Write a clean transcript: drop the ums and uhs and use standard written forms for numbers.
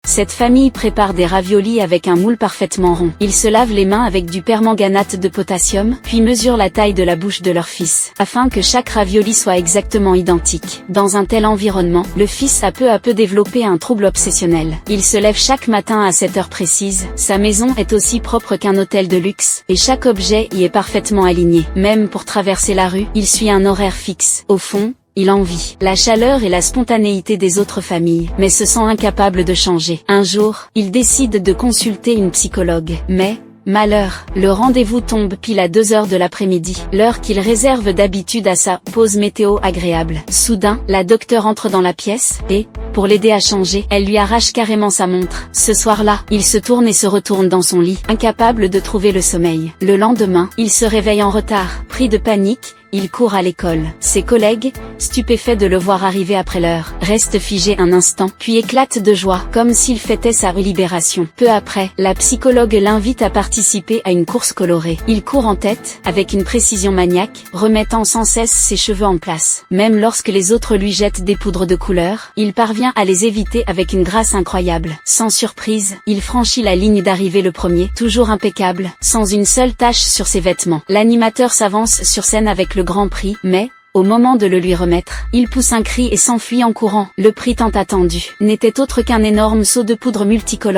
Cette famille prépare des raviolis avec un moule parfaitement rond. Ils se lavent les mains avec du permanganate de potassium, puis mesurent la taille de la bouche de leur fils, afin que chaque ravioli soit exactement identique. Dans un tel environnement, le fils a peu à peu développé un trouble obsessionnel. Il se lève chaque matin à cette heure précise, sa maison est aussi propre qu'un hôtel de luxe, et chaque objet y est parfaitement aligné. Même pour traverser la rue, il suit un horaire fixe. Au fond, il envie la chaleur et la spontanéité des autres familles, mais se sent incapable de changer. Un jour, il décide de consulter une psychologue, mais, malheur, le rendez-vous tombe pile à 2 heures de l'après-midi, l'heure qu'il réserve d'habitude à sa pause météo agréable. Soudain, la docteure entre dans la pièce, et, pour l'aider à changer, elle lui arrache carrément sa montre. Ce soir-là, il se tourne et se retourne dans son lit, incapable de trouver le sommeil. Le lendemain, il se réveille en retard. Pris de panique, il court à l'école. Ses collègues, stupéfaits de le voir arriver après l'heure, restent figés un instant, puis éclatent de joie, comme s'il fêtait sa libération. Peu après, la psychologue l'invite à participer à une course colorée. Il court en tête, avec une précision maniaque, remettant sans cesse ses cheveux en place. Même lorsque les autres lui jettent des poudres de couleur, il parvient à les éviter avec une grâce incroyable. Sans surprise, il franchit la ligne d'arrivée le premier, toujours impeccable, sans une seule tache sur ses vêtements. L'animateur s'avance sur scène avec le Grand Prix, mais, au moment de le lui remettre, il pousse un cri et s'enfuit en courant. Le prix tant attendu n'était autre qu'un énorme seau de poudre multicolore.